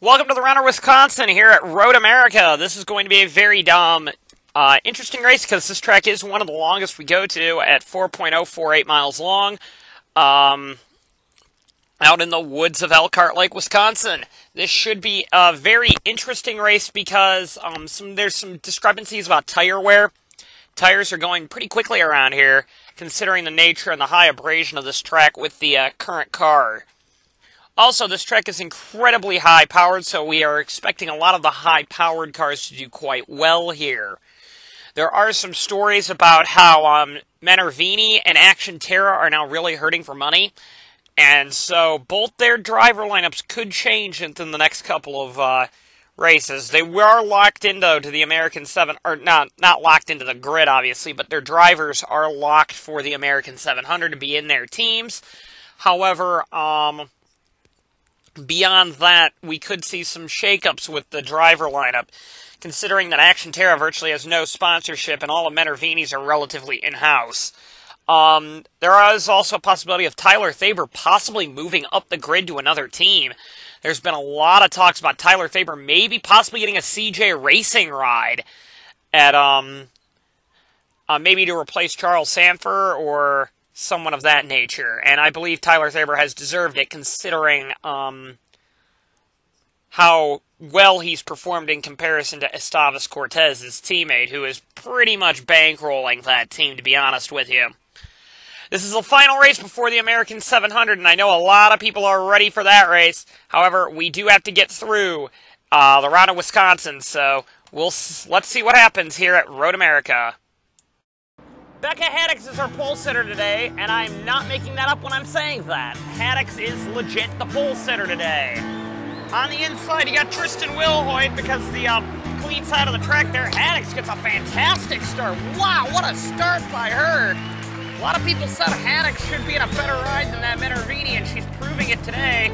Welcome to the Round of Wisconsin here at Road America. This is going to be a very interesting race because this track is one of the longest we go to at 4.048 miles long, out in the woods of Elkhart Lake, Wisconsin. This should be a very interesting race because there's some discrepancies about tire wear. Tires are going pretty quickly around here, considering the nature and the high abrasion of this track with the current car. Also, this track is incredibly high-powered, so we are expecting a lot of the high-powered cars to do quite well here. There are some stories about how Menervini and Action Terra are now really hurting for money, and so both their driver lineups could change within the next couple of races. They were locked in, though, to the American 7, or not locked into the grid, obviously, but their drivers are locked for the American 700 to be in their teams. However, beyond that, we could see some shakeups with the driver lineup, considering that Action Terra virtually has no sponsorship and all of Menervini's are relatively in-house. There is also a possibility of Tyler Thaber possibly moving up the grid to another team. There's been a lot of talks about Tyler Thaber maybe possibly getting a CJ Racing ride at, maybe to replace Charles Sanford or someone of that nature, and I believe Tyler Thaber has deserved it, considering how well he's performed in comparison to Esteves Cortez, his teammate, who is pretty much bankrolling that team, to be honest with you. This is the final race before the American 700, and I know a lot of people are ready for that race. However, we do have to get through the Round of Wisconsin, so let's see what happens here at Road America. Becca Haddix is our pole sitter today, and I'm not making that up when I'm saying that. Haddix is legit the pole sitter today. On the inside, you got Tristan Wilhoit because the clean side of the track there. Haddix gets a fantastic start. Wow, what a start by her. A lot of people said Haddix should be in a better ride than that Menervini, and she's proving it today.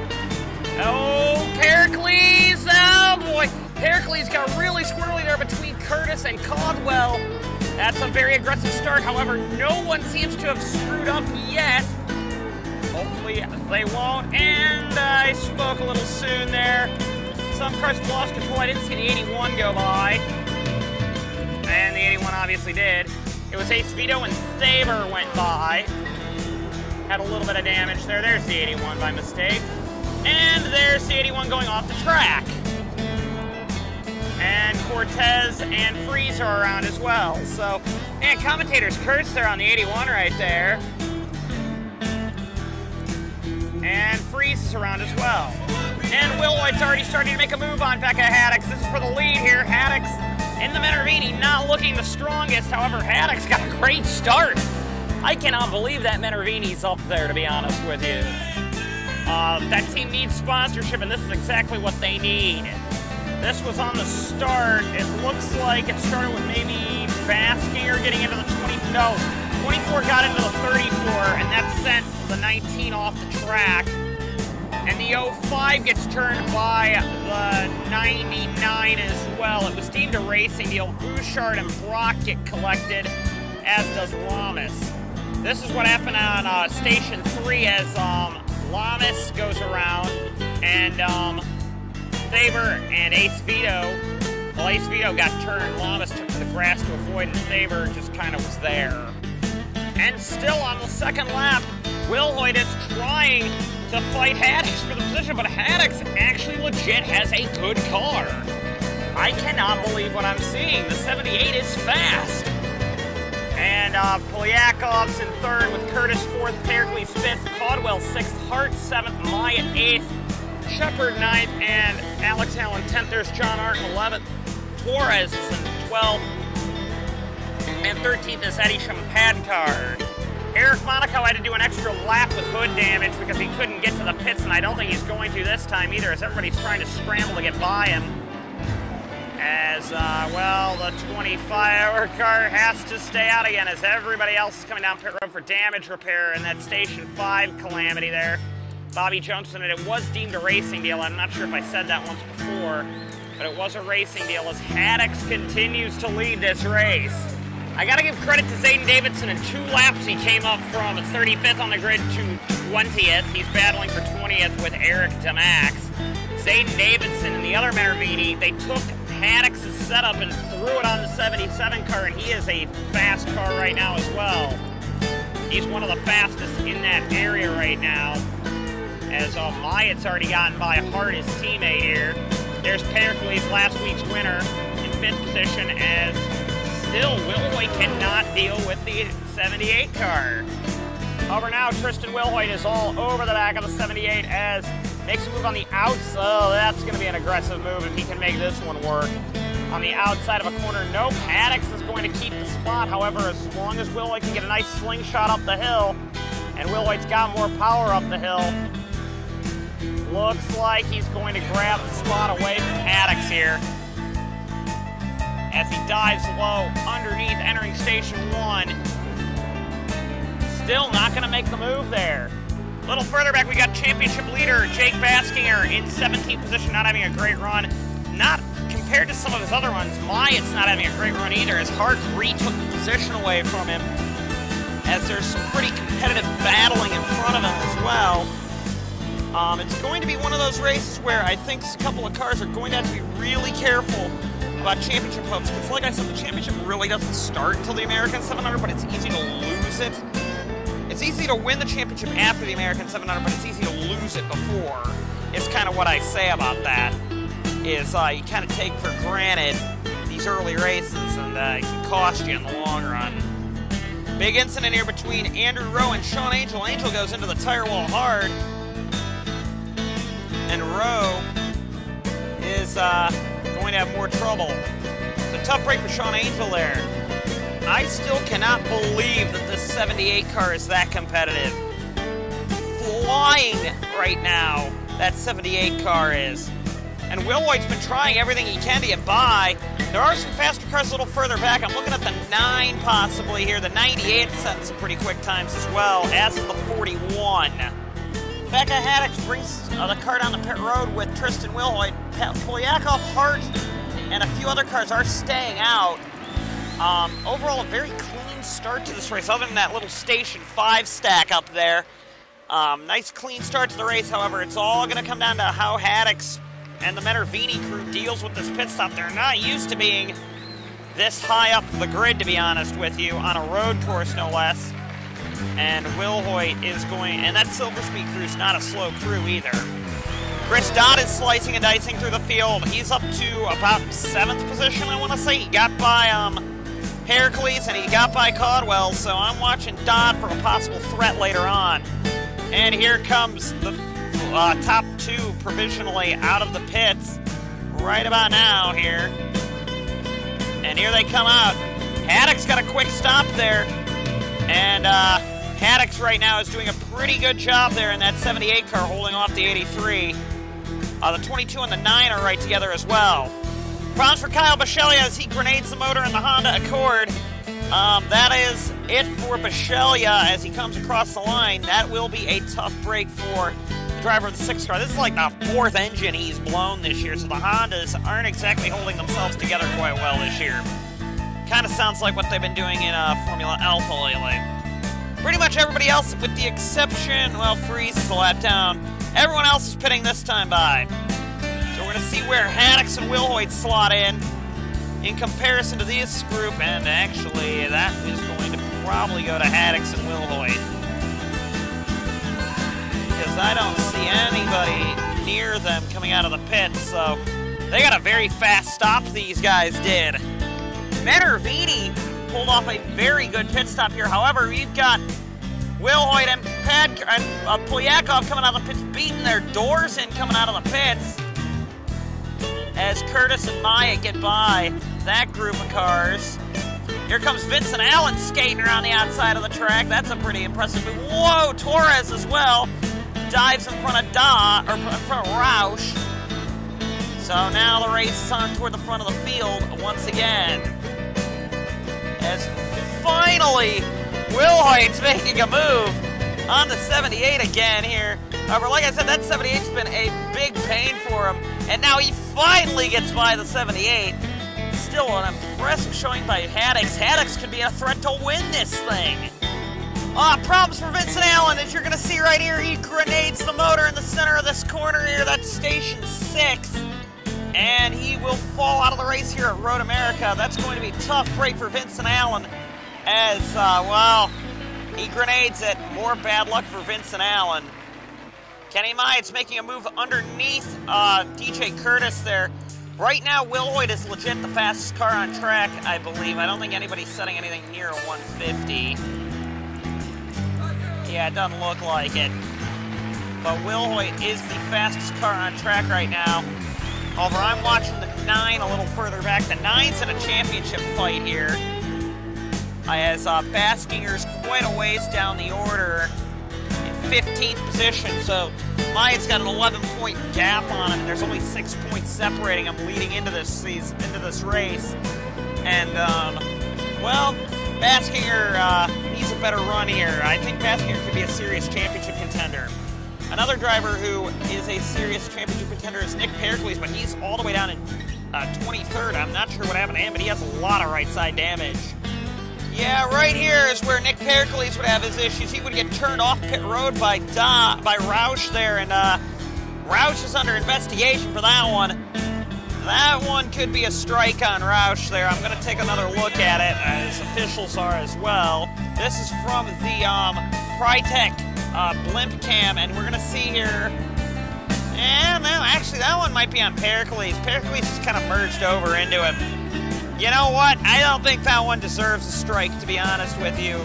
Oh, Pericles, oh boy. Pericles got really squirrely there between Curtis and Caldwell. That's a very aggressive start. However, no one seems to have screwed up yet. Hopefully they won't. And I spoke a little soon there. Some cars lost control. I didn't see the 81 go by. And the 81 obviously did. It was Ace Vito and Saber went by. Had a little bit of damage there. There's the 81 by mistake. And there's the 81 going off the track. And Cortez and Freeze are around as well. So, and commentators curse there on the 81 right there. And Freeze is around as well. And Wilhoit's already starting to make a move on Becca Haddix. This is for the lead here. Haddix in the Menervini, not looking the strongest. However, Haddix got a great start. I cannot believe that Menervini's up there, to be honest with you. That team needs sponsorship, and this is exactly what they need. This was on the start. It looks like it started with maybe Baskinger getting into the 24 got into the 34, and that sent the 19 off the track. And the 05 gets turned by the 99 as well. It was deemed a racing deal. Bouchard and Brock get collected, as does Lamas. This is what happened on Station 3 as Lamas goes around, and Thaber and Ace Vito. Well, Ace Vito got turned. Lamas took to the grass to avoid, and Thaber just kind of was there. And still on the second lap, Wilhoit is trying to fight Haddix for the position, but Haddix actually legit has a good car. I cannot believe what I'm seeing. The 78 is fast. And Polyakov's in third with Curtis fourth, Pericles fifth, Caldwell sixth, Hart seventh, Myatt eighth, Shepard 9th, and Alex Allen 10th. There's John Arden 11th. Torres is in 12th. And 13th is Eddie Champagnard. Eric Monaco had to do an extra lap with hood damage because he couldn't get to the pits, and I don't think he's going to this time either, as everybody's trying to scramble to get by him. As, well, the 25-hour car has to stay out again as everybody else is coming down pit road for damage repair in that Station 5 calamity there. Bobby Johnson, and it was deemed a racing deal. I'm not sure if I said that once before, but it was a racing deal as Haddix continues to lead this race. I gotta give credit to Zayden Davidson. In 2 laps, he came up from 35th on the grid to 20th. He's battling for 20th with Eric DeMax. Zayden Davidson and the other Menervini, they took Haddock's setup and threw it on the 77 car, and he is a fast car right now as well. He's one of the fastest in that area right now, as Myatt's already gotten by Hart, his teammate here. There's Pericles, last week's winner, in 5th position, as still Wilhoit cannot deal with the 78 car. However, now Tristan Wilhoit is all over the back of the 78 as makes a move on the outside. Oh, that's going to be an aggressive move if he can make this one work. On the outside of a corner, nope. Haddix is going to keep the spot. However, as long as Wilhoit can get a nice slingshot up the hill, and Wilhoit's got more power up the hill, looks like he's going to grab the spot away from Haddix here. As he dives low underneath, entering station 1. Still not going to make the move there. A little further back, we got championship leader Jake Baskinger in 17th position, not having a great run. Not compared to some of his other runs, Myatt's not having a great run either, as Hart retook the position away from him, as there's some pretty competitive battling in front of him as well. It's going to be one of those races where I think a couple of cars are going to have to be really careful about championship hopes, because like I said, the championship really doesn't start until the American 700, but it's easy to lose it. It's easy to win the championship after the American 700, but it's easy to lose it before. It's kind of what I say about that, is you kind of take for granted these early races, and it can cost you in the long run. Big incident here between Andrew Rowe and Sean Angel. Angel goes into the tire wall hard, and Rowe is going to have more trouble. It's a tough break for Sean Angel there. I still cannot believe that this 78 car is that competitive. Flying right now, that 78 car is. And Wilhoit's been trying everything he can to get by. There are some faster cars a little further back. I'm looking at the 9 possibly here. The 98 setting some pretty quick times as well, as is the 41. Becca Haddix brings the car down the pit road with Tristan Wilhoit. Polyakov, Hart, and a few other cars are staying out. Overall, a very clean start to this race, other than that little Station 5 stack up there. Nice clean start to the race, however, it's all going to come down to how Haddix and the Menervini crew deals with this pit stop. They're not used to being this high up the grid, to be honest with you, on a road course, no less. And Wilhoit is going, and that Silver Speed crew is not a slow crew either. Chris Dodd is slicing and dicing through the field. He's up to about 7th position, I want to say. He got by Pericles and he got by Caldwell, so I'm watching Dodd for a possible threat later on. And here comes the top 2 provisionally out of the pits right about now here. And here they come out. Haddix got a quick stop there. And Haddix right now is doing a pretty good job there in that 78 car, holding off the 83. The 22 and the 9 are right together as well. Problems for Kyle Bisceglia as he grenades the motor in the Honda Accord. That is it for Bisceglia as he comes across the line. That will be a tough break for the driver of the 6 car. This is like the 4th engine he's blown this year, so the Hondas aren't exactly holding themselves together quite well this year. Kind of sounds like what they've been doing in Formula Alpha lately. Pretty much everybody else, with the exception, well, Freeze is a lap down. Everyone else is pitting this time by. So we're going to see where Haddix and Wilhoit slot in comparison to this group, and actually that is going to probably go to Haddix and Wilhoit. Because I don't see anybody near them coming out of the pits, so they got a very fast stop, these guys did. Menervini pulled off a very good pit stop here. However, we've got Wilhoit and Polyakov coming out of the pits, beating their doors in coming out of the pits. As Curtis and Myatt get by that group of cars. Here comes Vincent Allen skating around the outside of the track. That's a pretty impressive move. Whoa, Torres as well. Dives in front of Roush. So now the race is on toward the front of the field once again. As finally, Wilhoit's making a move on the 78 again here. However, like I said, that 78's been a big pain for him, and now he finally gets by the 78. Still an impressive showing by Haddix. Haddix could be a threat to win this thing. Problems for Vincent Allen, as you're going to see right here. He grenades the motor in the center of this corner here. That's station 6. And he will fall out of the race here at Road America. That's going to be a tough break for Vincent Allen as, well, he grenades it. More bad luck for Vincent Allen. Kenny Myatt's making a move underneath DJ Curtis there. Right now, Will Hoyt is legit the fastest car on track, I believe. I don't think anybody's setting anything near a 150. Yeah, it doesn't look like it. But Will Hoyt is the fastest car on track right now. However, I'm watching the 9 a little further back. The 9's in a championship fight here. As Baskinger's quite a ways down the order in 15th position. So Myatt's got an 11-point gap on him. There's only 6 points separating him leading into this race. And, well, Baskinger needs a better run here. I think Baskinger could be a serious championship contender. Another driver who is a serious championship contender is Nick Pericles, but he's all the way down in 23rd. I'm not sure what happened to him, but he has a lot of right side damage. Yeah, right here is where Nick Pericles would have his issues. He would get turned off pit road by Roush there, and Roush is under investigation for that one. That one could be a strike on Roush there. I'm going to take another look at it, as officials are as well. This is from the Prytech blimp cam, and we're going to see here. And no, actually, that one might be on Pericles. Pericles is kind of merged over into him. You know what? I don't think that one deserves a strike, to be honest with you.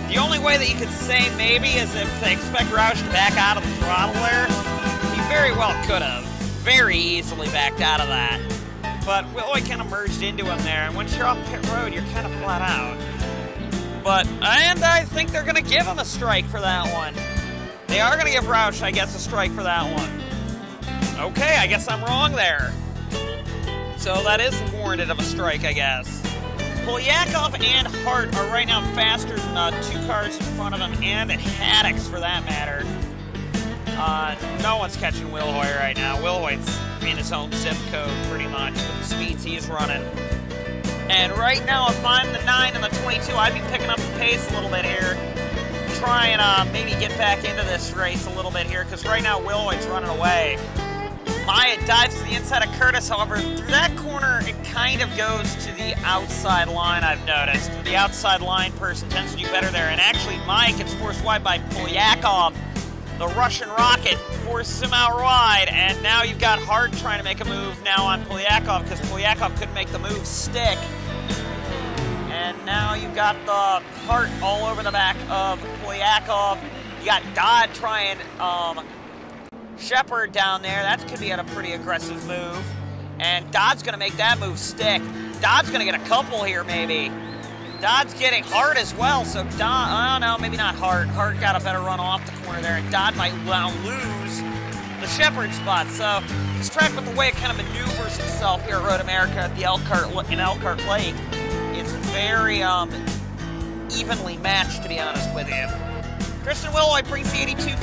The only way that you could say maybe is if they expect Roush to back out of the throttle there. He very well could have. Very easily backed out of that. But Willoy kind of merged into him there, and once you're off pit road, you're kind of flat out. And I think they're going to give him a strike for that one. They are going to give Roush, I guess, a strike for that one. Okay, I guess I'm wrong there. So that is warranted of a strike, I guess. Polyakov and Hart are right now faster than 2 cars in front of them, and Haddix for that matter. No one's catching Will Hoy right now. Will Hoy's in his own zip code pretty much with the speeds he's running. And right now, if I'm the 9 and the 22, I'd be picking up the pace a little bit here. Try and maybe get back into this race a little bit here, because right now Will Hoy's running away. Myatt dives to the inside of Curtis, however, through that corner, it kind of goes to the outside line, I've noticed. The outside line person tends to do better there, and actually Myatt gets forced wide by Polyakov. The Russian Rocket forces him out wide, and now you've got Hart trying to make a move now on Polyakov, because Polyakov couldn't make the move stick. And now you've got the Hart all over the back of Polyakov. You got Dodd trying Shepard down there. That could be a pretty aggressive move. And Dodd's going to make that move stick. Dodd's going to get a couple here, maybe. Dodd's getting Hart as well, so Dodd, oh no, maybe not Hart. Hart got a better run off the corner there, and Dodd might now lose the Shepard spot. So this track, with the way it kind of maneuvers itself here at Road America at the Elkhart Lake, it's very evenly matched, to be honest with you. Christian Willoy brings the 83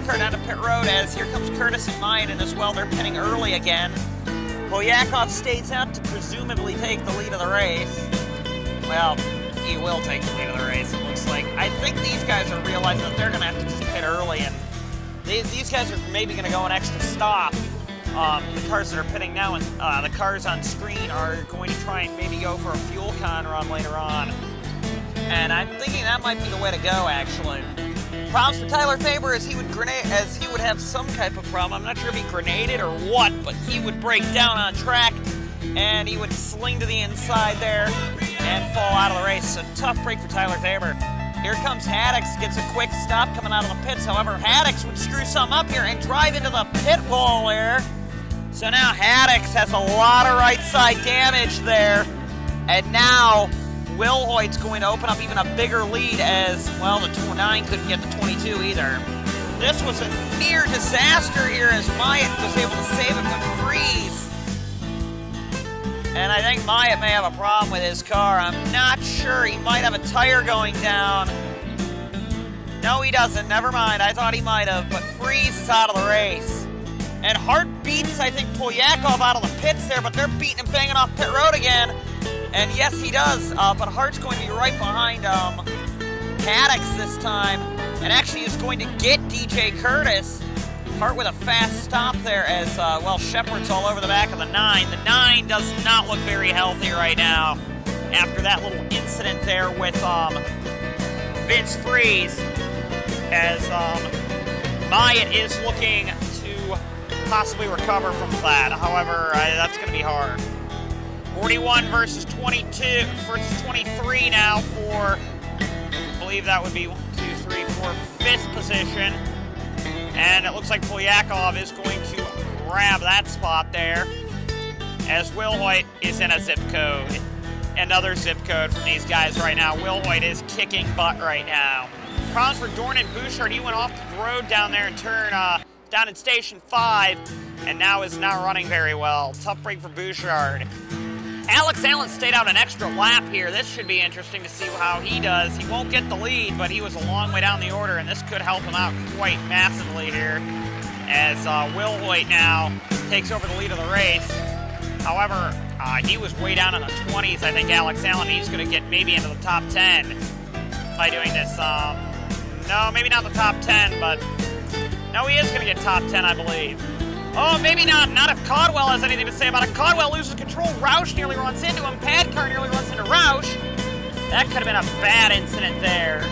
car down to pit road, as here comes Curtis and Myatt in as well. They're pitting early again. Polyakov stays out to presumably take the lead of the race. Well, he will take the lead of the race, it looks like. I think these guys are realizing that they're going to have to just pit early, and these guys are maybe going to go an extra stop. The cars that are pitting now, and the cars on screen are going to try and maybe go for a fuel con run later on. And I'm thinking that might be the way to go, actually. Problems for Tyler Faber as he would have some type of problem. I'm not sure if he grenaded or what, but he would break down on track, and he would sling to the inside there and fall out of the race. So tough break for Tyler Faber. Here comes Haddix, gets a quick stop coming out of the pits. However, Haddix would screw something up here and drive into the pit wall there. So now Haddix has a lot of right side damage there. And now Will Hoyt's going to open up even a bigger lead, as, well, the 29 couldn't get the 22 either. This was a near disaster here as Myatt was able to save him from Freeze. And I think Myatt may have a problem with his car. I'm not sure. He might have a tire going down. No, he doesn't. Never mind. I thought he might have. But Freeze is out of the race. And Hart beats, I think, Polyakov out of the pits there, but they're beating him, banging off pit road again. And yes, he does, but Hart's going to be right behind Haddix this time, and actually is going to get DJ Curtis. Hart with a fast stop there as, well, Shepard's all over the back of the 9. The 9 does not look very healthy right now after that little incident there with Vince Freeze, as Myatt is looking to possibly recover from that. However, that's going to be hard. 41 versus 22 versus 23 now for, I believe that would be 1, 2, 3, 4, 5th position. And it looks like Polyakov is going to grab that spot there, as Will Hoyt is in a zip code. Another zip code from these guys right now. Will Hoyt is kicking butt right now. Problems for Dorn and Bouchard. He went off the road down there and turned down in Station 5, and now is not running very well. Tough break for Bouchard. Alex Allen stayed out an extra lap here. This should be interesting to see how he does. He won't get the lead, but he was a long way down the order, and this could help him out quite massively here, as Will Hoyt now takes over the lead of the race. However, he was way down in the 20s. I think Alex Allen, he's going to get maybe into the top 10 by doing this. No, maybe not the top 10, but no, he is going to get top 10, I believe. Oh, maybe not. Not if Caldwell has anything to say about it. Caldwell loses control. Roush nearly runs into him. Padcar nearly runs into Roush. That could have been a bad incident there.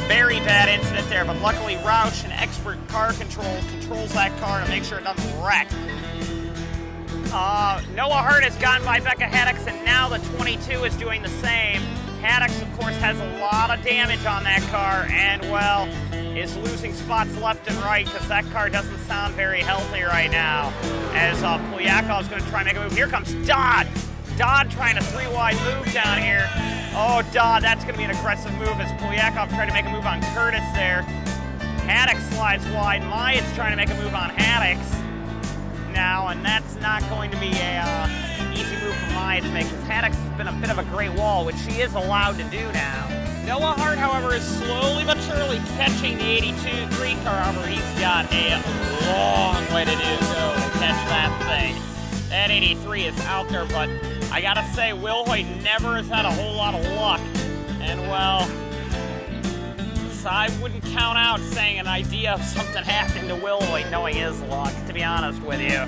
Very bad incident there, but luckily Roush, an expert car controls that car to make sure it doesn't wreck. Noah Hurt has gone by Becca Haddix, and now the 22 is doing the same. Haddix, of course, has a lot of damage on that car, and, well, is losing spots left and right because that car doesn't sound very healthy right now. As Polyakov is going to try and make a move. Here comes Dodd. Dodd trying a 3-wide move down here. Oh, Dodd, that's going to be an aggressive move as Polyakov tried to make a move on Curtis there. Haddix slides wide. Myatt's trying to make a move on Haddix now, and that's not going to be a easy move for Myatt to make, because Haddix has been a bit of a great wall, which she is allowed to do now. Noah Hart, however, is slowly but surely catching the 82-3 car. However, he's got a long way to go to catch that thing. That 83 is out there, but I gotta say, Will Hoyt never has had a whole lot of luck. And, well, so I wouldn't count out saying an idea of something happening to Will Hoyt knowing his luck, to be honest with you.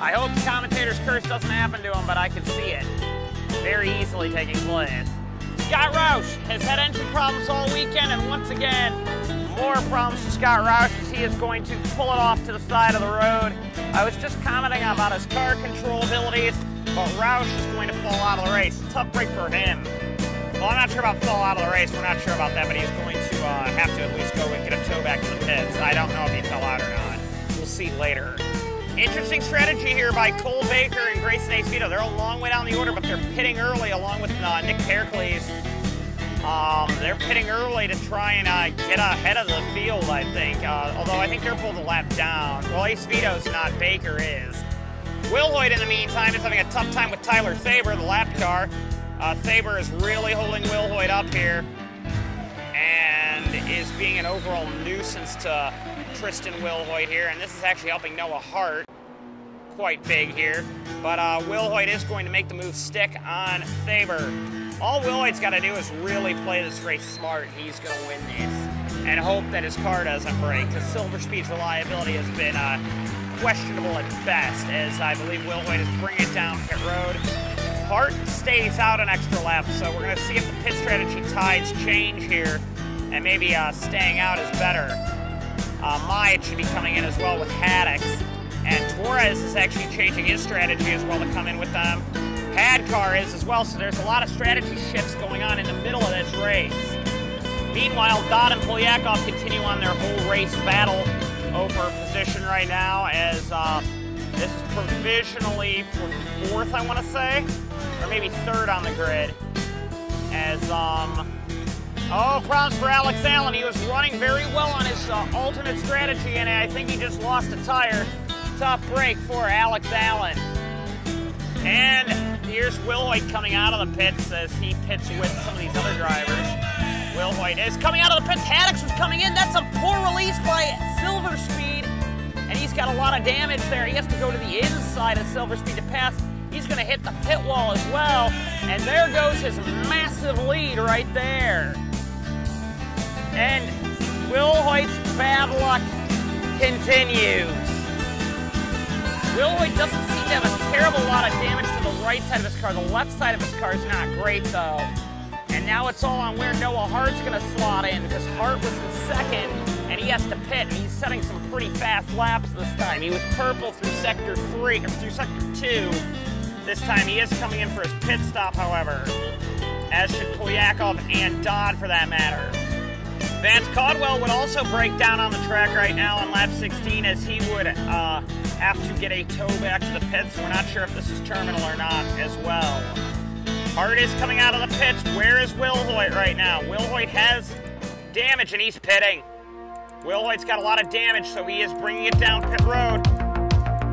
I hope the commentator's curse doesn't happen to him, but I can see it very easily taking place. Scott Roush has had engine problems all weekend, and once again, more problems for Scott Roush as he is going to pull it off to the side of the road. I was just commenting about his car control abilities, but Roush is going to fall out of the race. Tough break for him. Well, I'm not sure about fall out of the race. We're not sure about that, but he's going to have to at least go and get a tow back to the pits. I don't know if he fell out or not. We'll see later. Interesting strategy here by Cole Baker and Grayson Acevedo. They're a long way down the order, but they're pitting early along with Nick Pericles. They're pitting early to try and get ahead of the field, I think. Although I think they're pulled a lap down. Well, Acevedo's not, Baker is. Will Hoyt, in the meantime, is having a tough time with Tyler Thaber, the lap car. Thaber is really holding Will Hoyt up here and is being an overall nuisance to Tristan Will Hoyt here, and this is actually helping Noah Hart quite big here. But Will Hoyt is going to make the move stick on Thaber. All Will Hoyt's got to do is really play this race smart. He's going to win this and hope that his car doesn't break, because Silver Speed's reliability has been questionable at best, as I believe Will Hoyt is bringing it down pit road. Hart stays out an extra lap, so we're going to see if the pit strategy tides change here, and maybe staying out is better. Myatt should be coming in as well with Haddix, and Torres is actually changing his strategy as well to come in with them. Padcar is as well, so there's a lot of strategy shifts going on in the middle of this race. Meanwhile, Dodd and Polyakov continue on their whole race battle over position right now, as this is provisionally for 4th, I want to say, or maybe 3rd on the grid, as oh, problems for Alex Allen. He was running very well on his alternate strategy, and I think he just lost a tire. Tough break for Alex Allen. And here's Will Hoyt coming out of the pits as he pits with some of these other drivers. Will Hoyt is coming out of the pits. Haddix was coming in. That's a poor release by Silver Speed, and he's got a lot of damage there. He has to go to the inside of Silver Speed to pass. He's going to hit the pit wall as well, and there goes his massive lead right there. And Will Hoyt's bad luck continues. Will Hoyt doesn't seem to have a terrible lot of damage to the right side of his car. The left side of his car is not great, though. And now it's all on where Noah Hart's going to slot in, because Hart was in second, and he has to pit, and he's setting some pretty fast laps this time. He was purple through sector 3, or through sector 2. This time he is coming in for his pit stop, however, as should Polyakov and Dodd for that matter. Vance Caldwell would also break down on the track right now on lap 16, as he would have to get a tow back to the pits. We're not sure if this is terminal or not as well. Hart is coming out of the pits. Where is Will Hoyt right now? Will Hoyt has damage and he's pitting. Will Hoyt's got a lot of damage, so he is bringing it down pit road.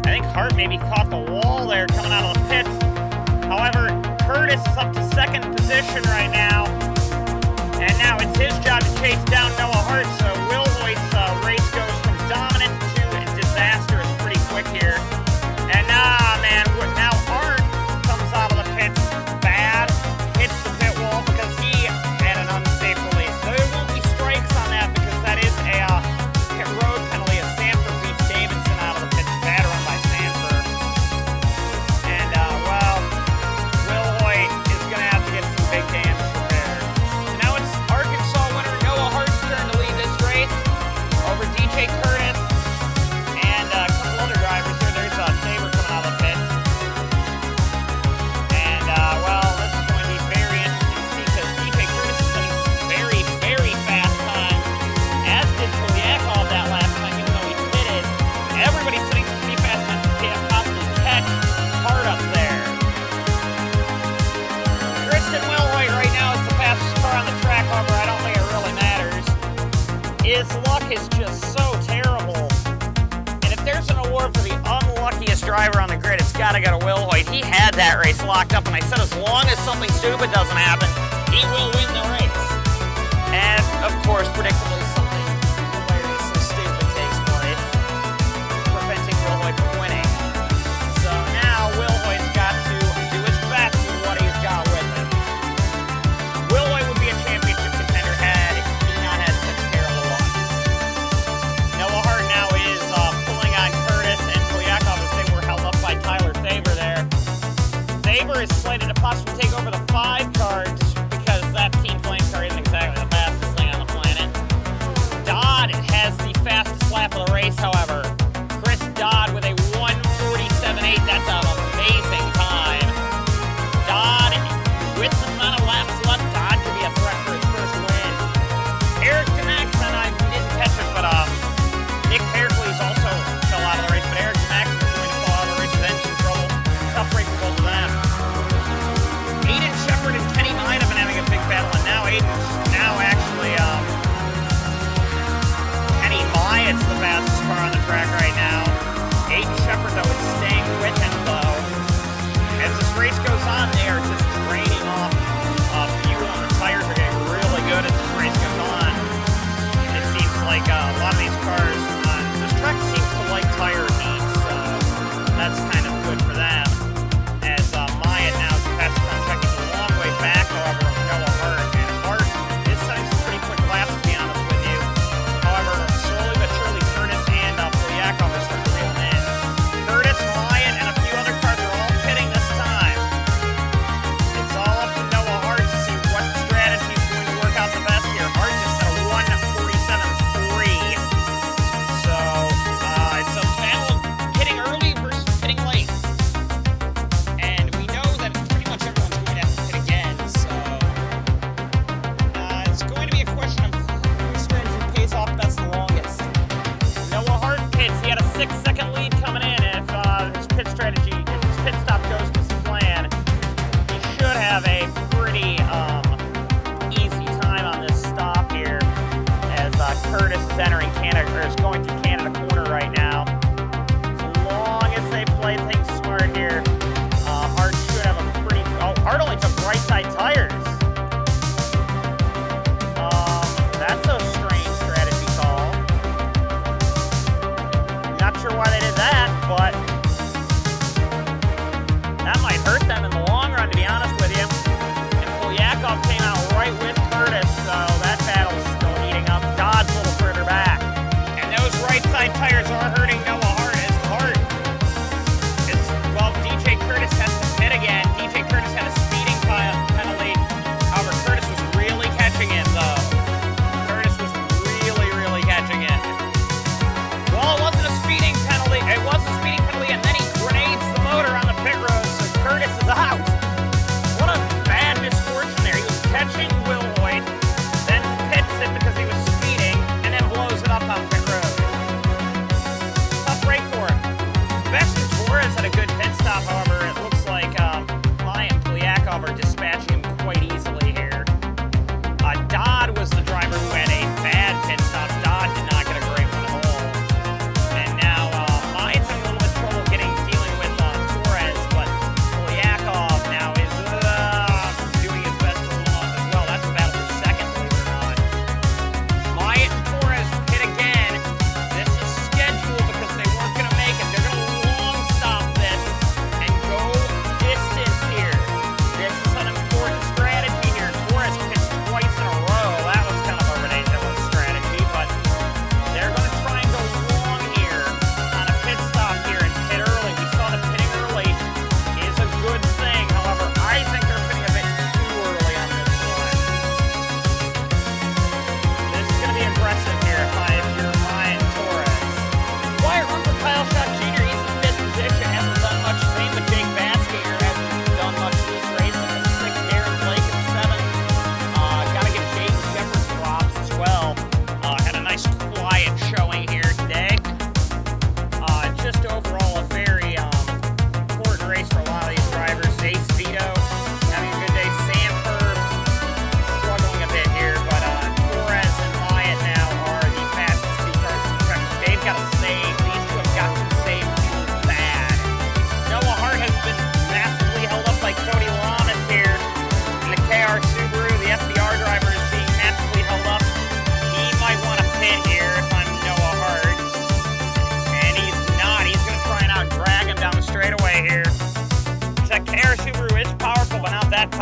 I think Hart maybe caught the wall there coming out of the pits. However, Curtis is up to second position right now. And now it's his job to chase down Noah Hart, so Will Hoyt's race goes from dominant to disastrous pretty quick here. And man, now Hart comes out of the pits bad, hits the pit wall because he had an unsafe release. There won't be strikes on that because that is a pit road penalty as Sanford beats Davidson out of the pits. Bad run by Sanford. And, well, Will Hoyt is going to have to get some big damage repaired. So now it's ARCSOA winner Noah Hart's turn to lead this race over DJ Curtis and a couple other drivers here. There's Saber coming out of the pits. And, well, this is going to be very interesting to see because DJ Curtis is setting some very, very fast time, as did Polyakov that last time, even though he pitted. Everybody's setting some pretty fast times to possibly catch Hart up there. Tristan Will Hoyt right now is the fastest car on the track, however, I don't think it really matters. His luck is just so terrible. And if there's an award for the unluckiest driver on the grid, it's got to go to Will Hoyt. He had that race locked up, and I said as long as something stupid doesn't happen, he will win the race. And, of course, predictably, something hilariously stupid takes place, preventing Will Hoyt from winning. So now Will Hoyt's got to do his best with what he's got with him. Will Hoyt would be a championship contender had he not had such terrible luck. Noah Hart now is pulling on Curtis and Polyakov as they were held up by Tyler Thaber there. Thaber is slated to possibly take over the 5 car just because that Team Flame car isn't exactly the fastest thing on the planet. Dodd has the fastest lap of the race, however. Chris Dodd with a 1:47.8. That's an amazing time. Dodd, with the amount of laps left, Dodd could be a threat for his first win. Eric Demax, and I didn't catch it, but Nick Pericles also fell out of the race, but Eric Demax is going to fall out of the race with engine trouble. Tough race for both of them. Aiden Shepard and Kenny Mine have been having a big battle, and now Aiden's actually, Kenny Myatt's the fastest car on the track right now. Aiden Shepard, though, is staying with him, though. As this race goes on, they are just draining off fuel, and the tires are getting really good as this race goes on. It seems like a lot of these cars, this track seems to like tire heat, so that's kind of good for them. As Myatt now is the fastest car on track. He's a long way back, however, from Noah Hart. And Hart is setting some pretty quick laps, to be honest with you. However, slowly but surely, Curtis and Polyakov are starting to reel in. Curtis, Myatt, and a few other cars are all pitting this time. It's all up to Noah Hart to see what strategy is going to work out the best here. Hart just set a 1:47.3. So, it's a battle of hitting early versus hitting late. And we know that pretty much everyone's going to have to hit again, so it's going to be a question of whose strategy pays off best the longest. Noah Hart pits. He had a 6-second lead coming in. If his pit strategy, if his pit stop goes to plan, he should have a pretty easy time on this stop here, as Curtis is entering Canada, or is going to Canada corner right now. As long as they play things smart here, Hart should have a pretty. Oh, Hart only took right side tires. That's a strange strategy call. Not sure why they did that, but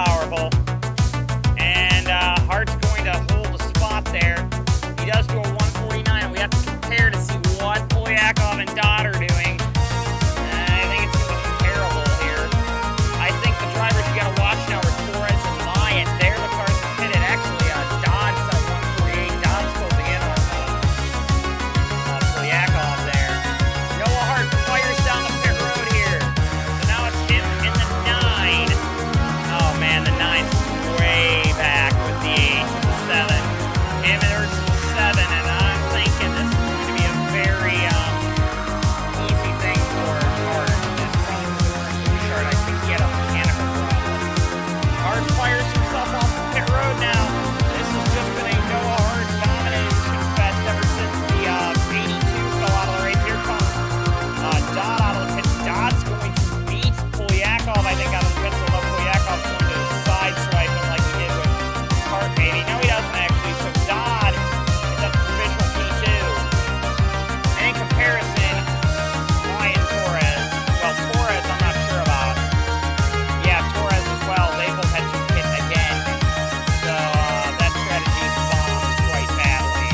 powerful. And Hart's going to hold the spot there. He does do a 149, and we have to compare to see what Polyakov and Dodd are doing. I think it's going to be comparable here. I think the drivers you got to watch now are Torres and Myatt. They're the cars that pitted. Actually, Dodd's at 148. Dodd's closing in on Polyakov there. Noah Hart fires down the pit road here. So now it's him in the 9. Oh man, the 9's way back with the 8 and the 7. Him and there's 7, and I'm thinking this is going to be a very easy thing for Hart. This probably was the first restart. I think he had a mechanical problem. Hart fires himself off the pit road now. This has just been a Noah Hart domination fest ever since the 82 fell out of the race. Here comes Dodd out of the pits. Dodd's going to beat Polyakov, I think, out of the pits, although Polyakov's going to sideswipe him like he did with Hart, maybe. No, he doesn't actually. So Dodd is at the provisional P2. And in comparison, Ryan Torres. Well, Torres, I'm not sure about. Yeah, Torres as well. They both had to pit again. So that strategy bombed quite badly.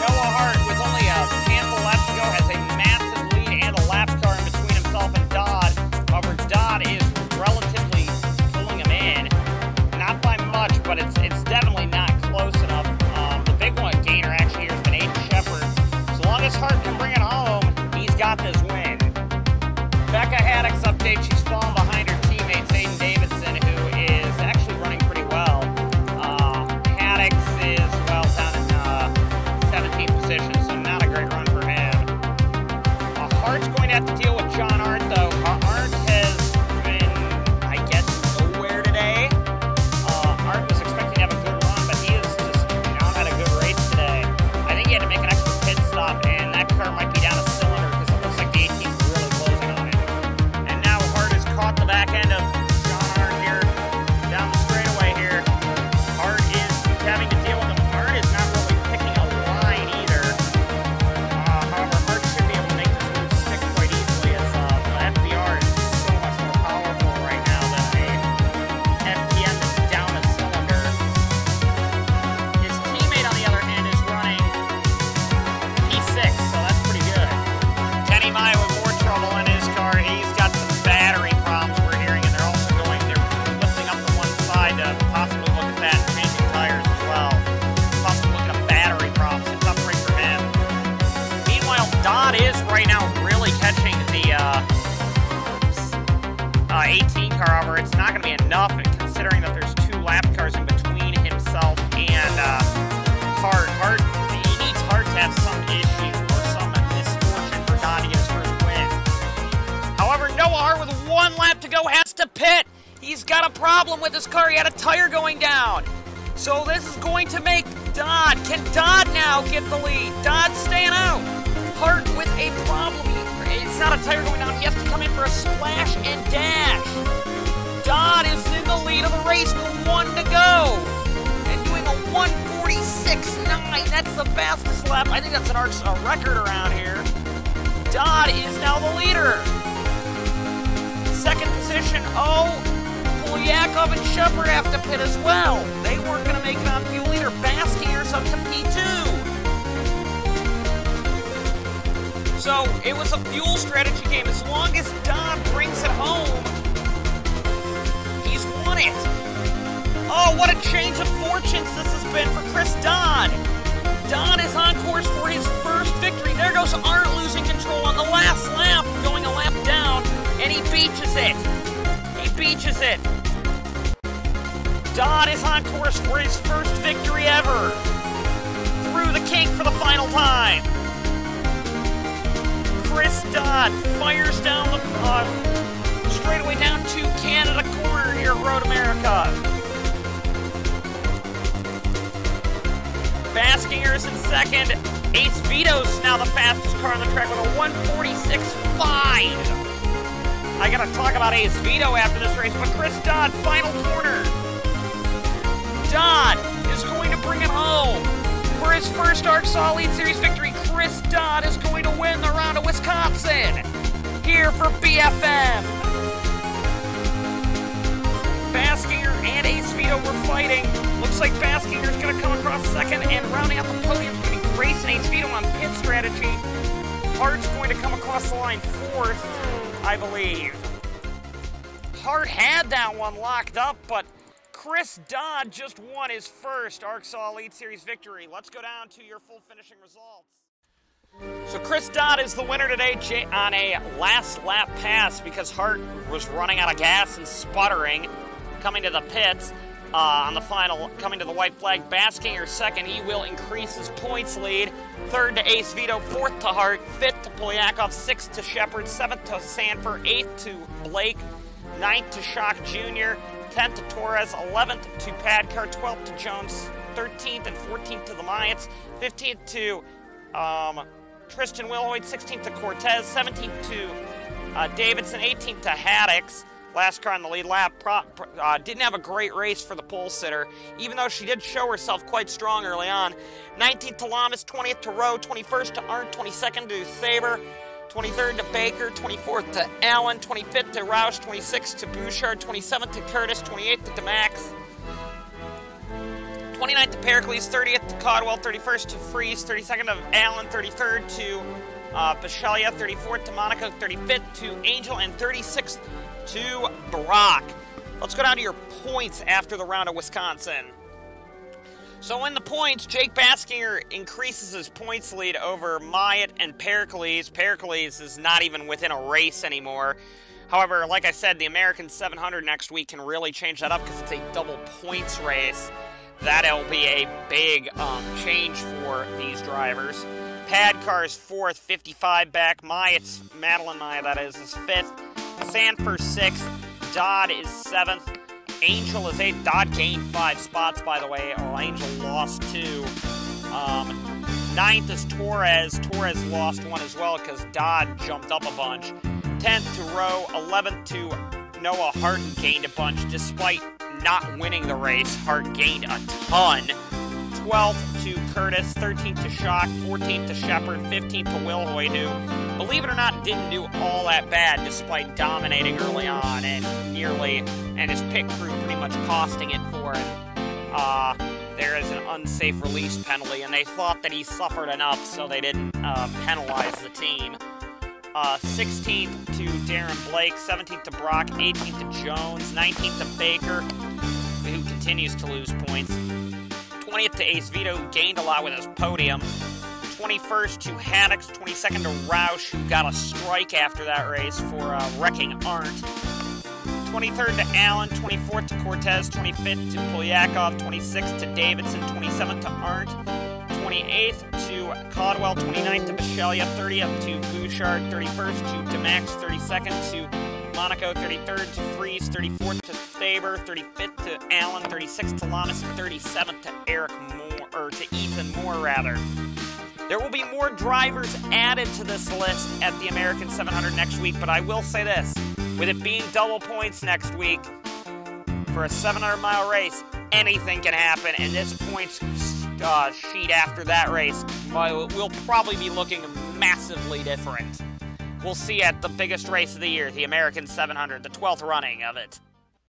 Noah Hart, with only a handful left to go, has a massive lead and a lap car in between himself and Dodd. However, Dodd is relatively pulling him in. Not by much, but it's definitely not close enough. The big one gainer actually here has been Aiden Shepard. So long as Hart can bring it home, he's got this win. Becca Haddock's update, she's fallen behind her teammates, Aiden Davidson, who is actually running pretty well. Haddock's is, well, down in 17th position, so not a great run for him. Hart's going to have to deal with John Arndt, though. Arndt has been, I guess, nowhere today. Arndt was expecting to have a good run, but he has just not had a good race today. I think he had to make an extra pit stop, and that car might be down a cylinder because it looks like the 18's really closing on it. And now Hart has caught the back end of John Arndt here, down the straightaway here. Hart is having to deal with him. Arndt is not really picking a line either. However, Hart should be able to make this move stick quite easily, as the FBR is so much more powerful right now than a FPM that's down a cylinder. His teammate, on the other hand, is running P6, so that's pretty good. Kenny Maya with more trouble in his car. He's got some battery problems we're hearing, and they're lifting up to one side to possibly look at that and changing tires as well. Possibly looking at battery problems. It's tough break for him. Meanwhile, Dodd is right now really catching the 18 car. However, it's not going to be enough, considering that there's 2 lap cars in between himself and Hart. He needs Hart to have some issue or some misfortune for Dodd to get his first win. However, Noah Hart, with 1 lap to go, has to pit. He's got a problem with his car. He had a tire going down. So this is going to make Dodd. Can Dodd now get the lead? Dodd staying out. Hart with a problem. It's not a tire going down. He has to come in for a splash and dash. Dodd is in the lead of the race with 1 to go. And doing a 1:46.9. That's the fastest lap. I think that's an ARCSOA record around here. Dodd is now the leader. Second position, Polyakov and Shepard have to pit as well. They weren't going to make it on fuel leader. Baskier's up to P2. So it was a fuel strategy game. As long as Dodd brings it home, he's won it. Oh, what a change of fortunes this has been for Chris Dodd. Dodd is on course for his first victory. There goes Arndt losing control on the last lap, going a lap down, and he beaches it. He beaches it. Dodd is on course for his first victory ever. Through the kink for the final time. Chris Dodd fires down the straightaway down to Canada corner here at Road America. Baskinger is in second. Ace Vito's now the fastest car on the track with a 1:46.5. I gotta talk about Ace Vito after this race, but Chris Dodd, final corner. Dodd is going to bring it home. For his first ARCSOA Lead Series victory, Chris Dodd is going to win the round of Wisconsin. Here for BFM. and Ace Vito were fighting. Looks like Baskinger's going to come across second, and rounding out the podium is going to be Grace and Ace Vito on pit strategy. Hart's going to come across the line fourth, I believe. Hart had that one locked up, but Chris Dodd just won his first ARCSOA Elite Series victory. Let's go down to your full finishing results. So Chris Dodd is the winner today on a last lap pass because Hart was running out of gas and sputtering coming to the pits on the final, coming to the white flag. Baskinger second, he will increase his points lead. Third to Ace Vito, fourth to Hart, fifth to Polyakov, sixth to Shepard, seventh to Sanford, eighth to Blake, ninth to Shock Jr., 10th to Torres, 11th to Padcar, 12th to Jones, 13th and 14th to the Myats, 15th to Tristan Wilhoit, 16th to Cortez, 17th to Davidson, 18th to Haddix. Last car on the lead lap. Didn't have a great race for the pole sitter, even though she did show herself quite strong early on. 19th to Lamas, 20th to Rowe, 21st to Arndt, 22nd to Saber, 23rd to Baker, 24th to Allen, 25th to Roush, 26th to Bouchard, 27th to Curtis, 28th to DeMax, 29th to Pericles, 30th to Caldwell, 31st to Freeze, 32nd to Allen, 33rd to Bishalia, 34th to Monaco, 35th to Angel, and 36th to Brock. Let's go down to your points after the round of Wisconsin. So in the points, Jake Baskinger increases his points lead over Myatt and Pericles. Pericles is not even within a race anymore. However, like I said, the American 700 next week can really change that up because it's a double points race. That'll be a big change for these drivers. Padcar's fourth, 55 back. Myatt's, Madeline Myatt, that is fifth. Sanford sixth. Dodd is seventh. Angel is eighth. Dodd gained 5 spots, by the way. Angel lost 2. Ninth is Torres. Torres lost 1 as well because Dodd jumped up a bunch. 10th to Rowe. 11th to Noah. Hart gained a bunch despite not winning the race. Hart gained a ton. 12th to Curtis, 13th to Shock, 14th to Shepard, 15th to Wilhoit, who, believe it or not, didn't do all that bad despite dominating early on and and his pit crew pretty much costing it for him. There is an unsafe release penalty, and they thought that he suffered enough, so they didn't penalize the team. 16th to Darren Blake, 17th to Brock, 18th to Jones, 19th to Baker, who continues to lose points. 20th to Ace Vito, who gained a lot with his podium. 21st to Haddix, 22nd to Roush, who got a strike after that race for wrecking Arndt. 23rd to Allen, 24th to Cortez, 25th to Polyakov, 26th to Davidson, 27th to Arndt, 28th to Caldwell, 29th to Bishalia, 30th to Bouchard, 31st to DeMax, 32nd to Monaco, 33rd to Freeze, 34th to Faber, 35th to Allen, 36th to Lamas, and 37th to Eric Moore, or to Ethan Moore rather. There will be more drivers added to this list at the American 700 next week, but I will say this, with it being double points next week for a 700-mile race, anything can happen, and this points sheet after that race will probably be looking massively different. We'll see at the biggest race of the year, the American 700, the 12th running of it.